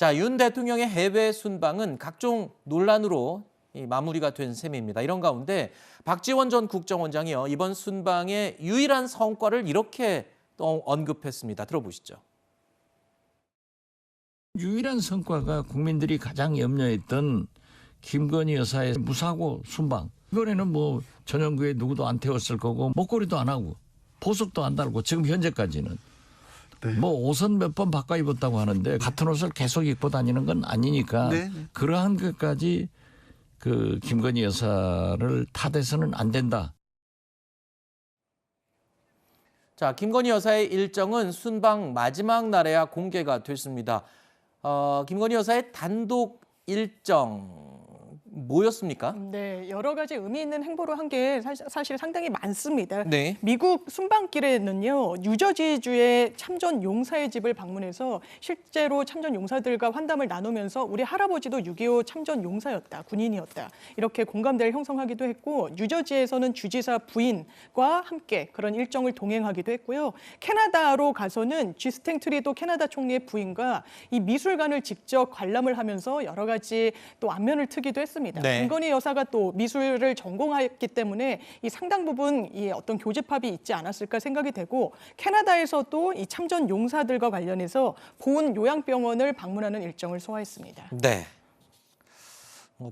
자, 윤 대통령의 해외 순방은 각종 논란으로 마무리가 된 셈입니다. 이런 가운데 박지원 전 국정원장이요, 이번 순방의 유일한 성과를 이렇게 또 언급했습니다. 들어보시죠. 유일한 성과가 국민들이 가장 염려했던 김건희 여사의 무사고 순방. 이번에는 뭐 전용구에 누구도 안 태웠을 거고 목걸이도 안 하고 보석도 안 달고 지금 현재까지는 뭐 옷은 몇 번 바꿔 입었다고 하는데 같은 옷을 계속 입고 다니는 건 아니니까 그러한 것까지 그 김건희 여사를 탓해서는 안 된다. 자, 김건희 여사의 일정은 순방 마지막 날에야 공개가 됐습니다. 김건희 여사의 단독 일정 뭐였습니까? 네, 여러 가지 의미 있는 행보를 한 게 사실 상당히 많습니다. 네. 미국 순방길에는요, 뉴저지주의 참전 용사의 집을 방문해서 실제로 참전 용사들과 환담을 나누면서 우리 할아버지도 6.25 참전 용사였다, 군인이었다, 이렇게 공감대를 형성하기도 했고, 뉴저지에서는 주지사 부인과 함께 그런 일정을 동행하기도 했고요. 캐나다로 가서는 지스탱 트리도 캐나다 총리의 부인과 이 미술관을 직접 관람을 하면서 여러 가지 또 안면을 트기도 했습니다. 네. 김건희 여사가 또 미술을 전공했기 때문에 이 상당 부분 이 어떤 교집합이 있지 않았을까 생각이 되고, 캐나다에서도 이 참전 용사들과 관련해서 보훈 요양병원을 방문하는 일정을 소화했습니다. 네.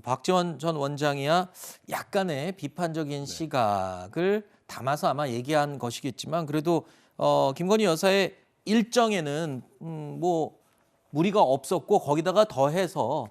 박지원 전 원장이야 약간의 비판적인 시각을 담아서 아마 얘기한 것이겠지만, 그래도 김건희 여사의 일정에는 뭐 무리가 없었고, 거기다가 더해서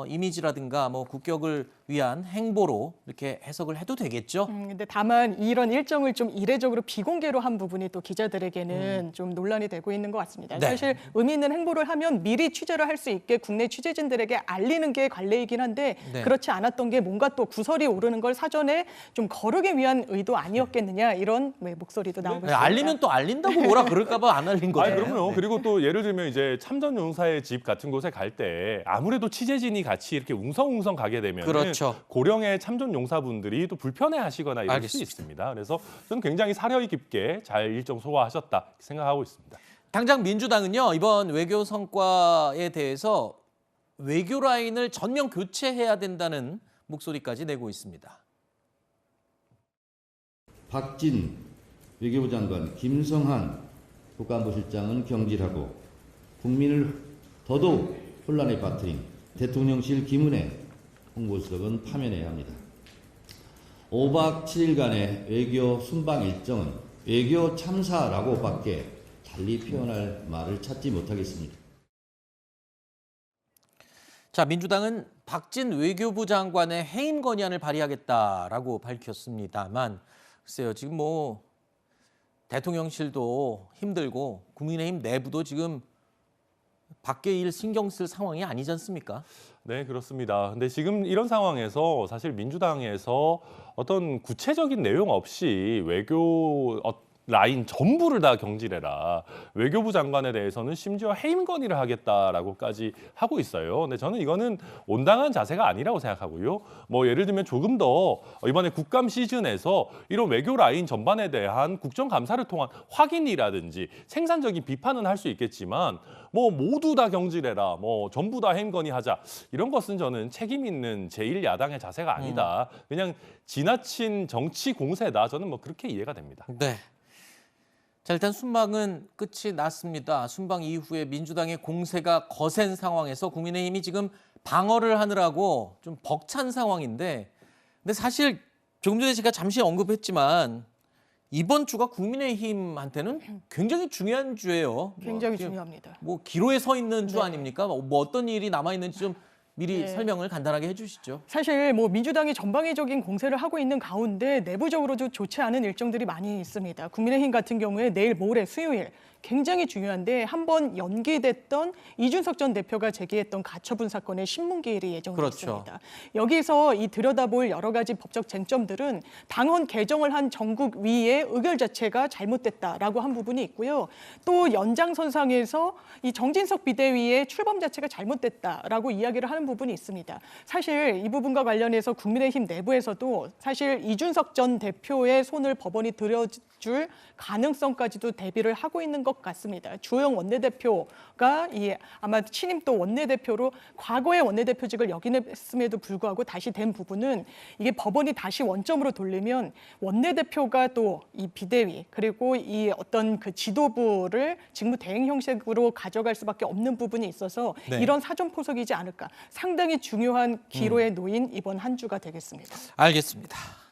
이미지라든가 뭐 국격을 위한 행보로 이렇게 해석을 해도 되겠죠. 근데 다만 이런 일정을 좀 이례적으로 비공개로 한 부분이 또 기자들에게는 좀 논란이 되고 있는 것 같습니다. 네. 사실 의미 있는 행보를 하면 미리 취재를 할 수 있게 국내 취재진들에게 알리는 게 관례이긴 한데 네. 그렇지 않았던 게 뭔가 또 구설이 오르는 걸 사전에 좀 거르기 위한 의도 아니었겠느냐, 이런 목소리도 나오고 있습니다. 알리면 또 알린다고 뭐라 그럴까 봐 안 알린 거예요. 그럼요. 네. 그리고 또 예를 들면 이제 참전 용사의 집 같은 곳에 갈 때 아무래도 취재진이 같이 이렇게 웅성웅성 가게 되면 그렇죠. 고령의 참전 용사분들이 또 불편해하시거나 이럴 알겠습니다. 수 있습니다. 그래서 저는 굉장히 사려 깊게 잘 일정 소화하셨다 생각하고 있습니다. 당장 민주당은요, 이번 외교 성과에 대해서 외교 라인을 전면 교체해야 된다는 목소리까지 내고 있습니다. 박진 외교부 장관, 김성한 국가안보실장은 경질하고 국민을 더더욱 혼란에 빠뜨린 대통령실 김은혜 홍보수석은 파면해야 합니다. 5박 7일간의 외교 순방 일정은 외교 참사라고밖에 달리 표현할 말을 찾지 못하겠습니다. 자, 민주당은 박진 외교부 장관의 해임 건의안을 발의하겠다라고 밝혔습니다만, 글쎄요, 지금 뭐 대통령실도 힘들고 국민의힘 내부도 지금 밖에 일 신경 쓸 상황이 아니지 않습니까? 네, 그렇습니다. 근데 지금 이런 상황에서 사실 민주당에서 어떤 구체적인 내용 없이 외교 라인 전부를 다 경질해라, 외교부 장관에 대해서는 심지어 해임 건의를 하겠다라고까지 하고 있어요. 근데 저는 이거는 온당한 자세가 아니라고 생각하고요. 뭐 예를 들면 조금 더 이번에 국감 시즌에서 이런 외교 라인 전반에 대한 국정감사를 통한 확인이라든지 생산적인 비판은 할 수 있겠지만, 뭐 모두 다 경질해라, 뭐 전부 다 해임 건의하자, 이런 것은 저는 책임 있는 제1야당의 자세가 아니다. 그냥 지나친 정치 공세다. 저는 뭐 그렇게 이해가 됩니다. 네. 자, 일단 순방은 끝이 났습니다. 순방 이후에 민주당의 공세가 거센 상황에서 국민의힘이 지금 방어를 하느라고 좀 벅찬 상황인데, 근데 사실 조금 전에 제가 잠시 언급했지만 이번 주가 국민의힘한테는 굉장히 중요한 주예요. 굉장히 중요합니다. 뭐 기로에 서 있는 주 네. 아닙니까? 뭐 어떤 일이 남아 있는지 좀 미리 네. 설명을 간단하게 해주시죠. 사실 뭐 민주당이 전방위적인 공세를 하고 있는 가운데 내부적으로도 좋지 않은 일정들이 많이 있습니다. 국민의힘 같은 경우에 내일 모레 수요일 굉장히 중요한데, 한번 연기됐던 이준석 전 대표가 제기했던 가처분 사건의 신문기일이 예정돼 그렇죠. 있습니다. 여기서 이 들여다볼 여러 가지 법적 쟁점들은 당헌 개정을 한 전국위의 의결 자체가 잘못됐다라고 한 부분이 있고요. 또 연장선상에서 이 정진석 비대위의 출범 자체가 잘못됐다라고 이야기를 하는 부분이 있습니다. 사실 이 부분과 관련해서 국민의힘 내부에서도 사실 이준석 전 대표의 손을 법원이 들여줄 가능성까지도 대비를 하고 있는 것 것 같습니다. 주호영 원내대표가 아마 신임 또 원내대표로 과거의 원내대표직을 역임했음에도 불구하고 다시 된 부분은 이게 법원이 다시 원점으로 돌리면 원내대표가 또 이 비대위 그리고 이 어떤 그 지도부를 직무 대행 형식으로 가져갈 수밖에 없는 부분이 있어서 네. 이런 사전포석이지 않을까. 상당히 중요한 기로에 놓인 이번 한 주가 되겠습니다. 알겠습니다.